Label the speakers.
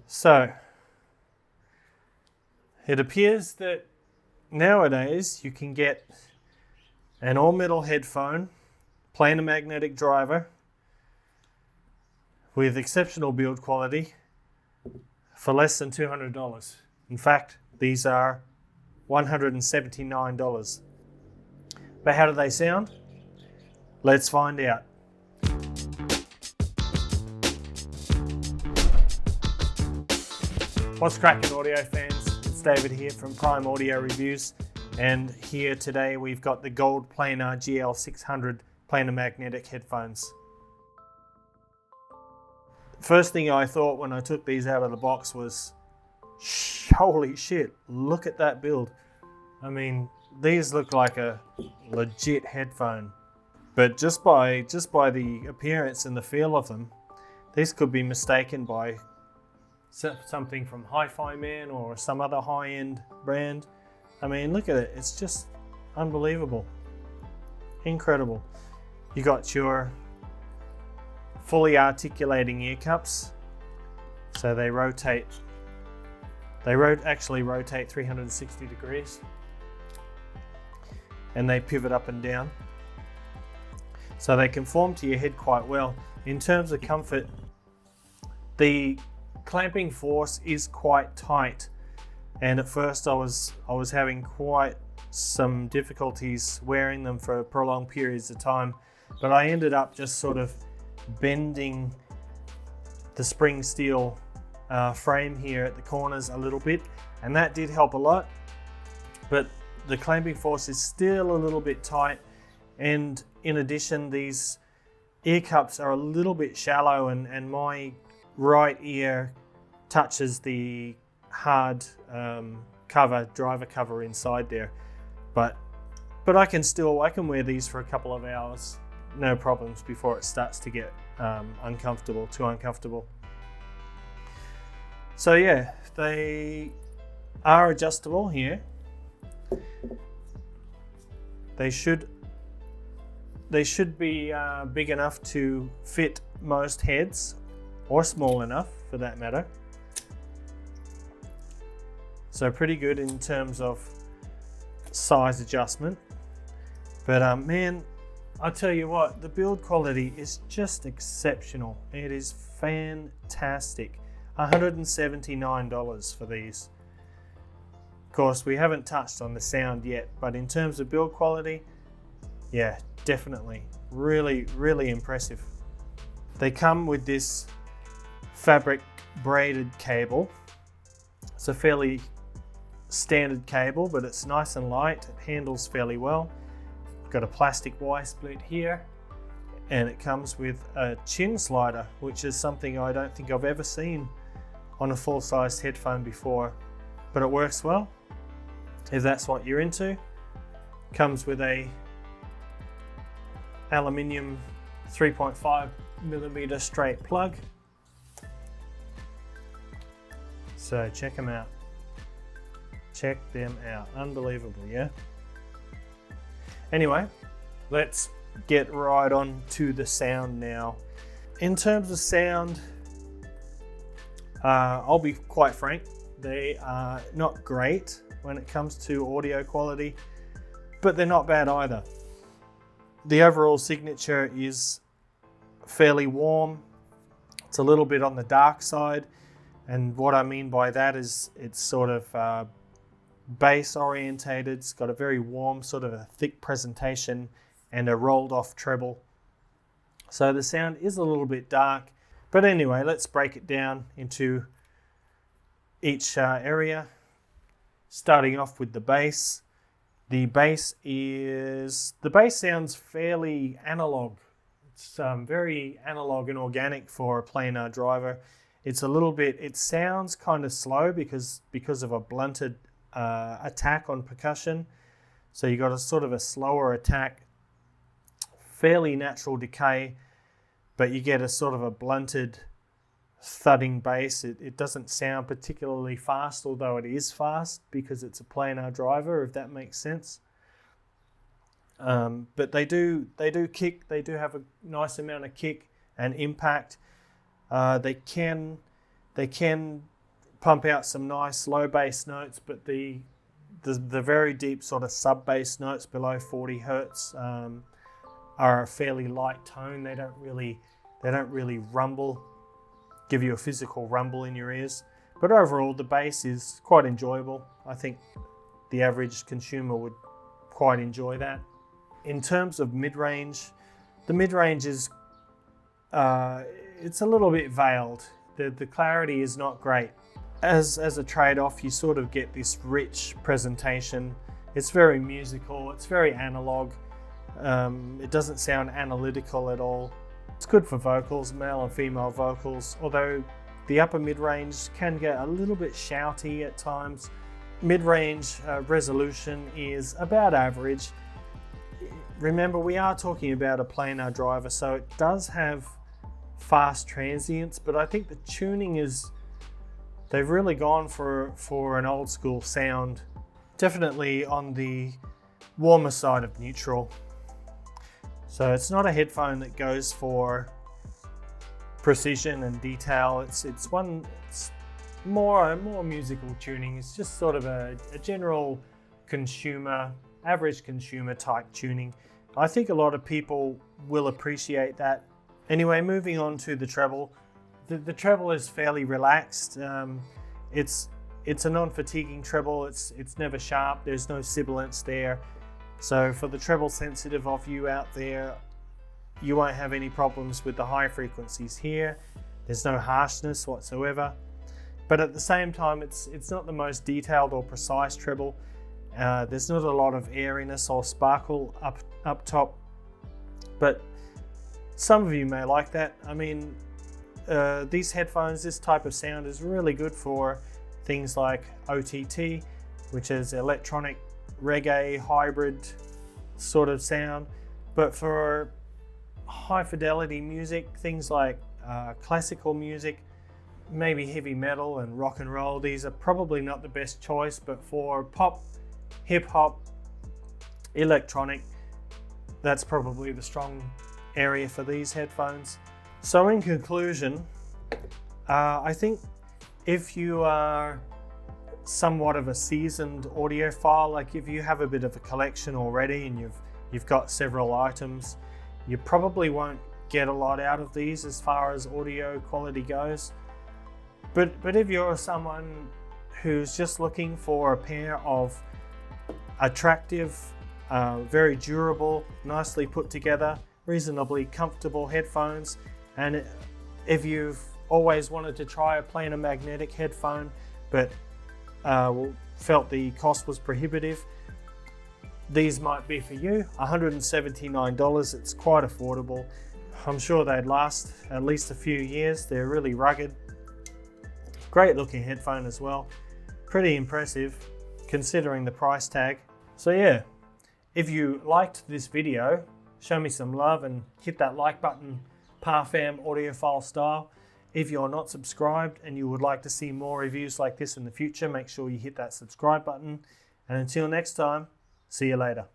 Speaker 1: So it appears that nowadays you can get an all-metal headphone, planar magnetic driver with exceptional build quality for less than $200. In fact, these are $179. But how do they sound? Let's find out. What's cracking, audio fans? It's David here from Prime Audio Reviews, and here today we've got the Gold Planar GL600 planar magnetic headphones. First thing I thought when I took these out of the box was, holy shit, look at that build. I mean, these look like a legit headphone, but just by the appearance and the feel of them, these could be mistaken by something from Hi-Fi Man or some other high-end brand. I mean, look at it. It's just unbelievable. Incredible. You got your fully articulating ear cups. So they rotate. They actually rotate 360 degrees. And they pivot up and down. So they conform to your head quite well. In terms of comfort, the clamping force is quite tight, and at first I was having quite some difficulties wearing them for prolonged periods of time, but I ended up just sort of bending the spring steel frame here at the corners a little bit, and that did help a lot. But the clamping force is still a little bit tight, and in addition, these ear cups are a little bit shallow, and my right ear touches the hard driver cover inside there, but I can wear these for a couple of hours, no problems, before it starts to get too uncomfortable. So yeah, they are adjustable here. They should be big enough to fit most heads, or small enough for that matter. So pretty good in terms of size adjustment. But man, I tell you what, the build quality is just exceptional. It is fantastic. $179 for these. Of course, we haven't touched on the sound yet, but in terms of build quality, yeah, definitely. Really, really impressive. They come with this fabric braided cable. It's a fairly standard cable, but it's nice and light. It handles fairly well. Got a plastic Y split here, and it comes with a chin slider, which is something I don't think I've ever seen on a full-sized headphone before, but it works well if that's what you're into. Comes with a aluminium 3.5mm straight plug. So check them out. Check them out. Unbelievable, yeah? Anyway, let's get right on to the sound now. In terms of sound, I'll be quite frank, they are not great when it comes to audio quality, but they're not bad either. The overall signature is fairly warm. It's a little bit on the dark side. And what I mean by that is it's sort of bass orientated. It's got a very warm, sort of a thick presentation and a rolled off treble. So the sound is a little bit dark. But anyway, let's break it down into each area. Starting off with the bass. The bass sounds fairly analog. It's very analog and organic for a planar driver. It sounds kind of slow because of a blunted attack on percussion. So you got a sort of a slower attack, fairly natural decay, but you get a sort of a blunted thudding bass. It doesn't sound particularly fast, although it is fast because it's a planar driver, if that makes sense. But they do kick. They do have a nice amount of kick and impact. They can They can pump out some nice low bass notes, but the very deep sort of sub bass notes below 40 hertz are a fairly light tone. They don't really rumble, give you a physical rumble in your ears. But overall, the bass is quite enjoyable. I think the average consumer would quite enjoy that. In terms of mid-range, the mid-range is it's a little bit veiled. The clarity is not great. As a trade-off, you sort of get this rich presentation. It's very musical, it's very analog. It doesn't sound analytical at all. It's good for vocals, male and female vocals, although the upper mid-range can get a little bit shouty at times. Mid-range resolution is about average. Remember, we are talking about a planar driver, so it does have fast transients, but I think the tuning is, they've really gone for an old school sound. Definitely on the warmer side of neutral. So it's not a headphone that goes for precision and detail. It's more musical tuning. It's just sort of a general consumer, average consumer type tuning. I think a lot of people will appreciate that. Anyway, moving on to the treble. The treble is fairly relaxed. It's a non-fatiguing treble. It's never sharp. There's no sibilance there. So for the treble sensitive of you out there, you won't have any problems with the high frequencies here. There's no harshness whatsoever. But at the same time, it's not the most detailed or precise treble. There's not a lot of airiness or sparkle up top. But some of you may like that. I mean, these headphones, this type of sound is really good for things like OTT, which is electronic reggae hybrid sort of sound. But for high fidelity music, things like classical music, maybe heavy metal and rock and roll, these are probably not the best choice. But for pop, hip hop, electronic, that's probably the strong area for these headphones. So in conclusion, I think if you are somewhat of a seasoned audiophile, like if you have a bit of a collection already and you've got several items, you probably won't get a lot out of these as far as audio quality goes. But if you're someone who's just looking for a pair of attractive, very durable, nicely put together, reasonably comfortable headphones, and if you've always wanted to try a planar magnetic headphone but felt the cost was prohibitive, these might be for you. $179, it's quite affordable. I'm sure they'd last at least a few years. They're really rugged. Great looking headphone as well. Pretty impressive considering the price tag. So yeah, if you liked this video, show me some love and hit that like button, Parfam audiophile style. If you're not subscribed and you would like to see more reviews like this in the future, make sure you hit that subscribe button. And until next time, see you later.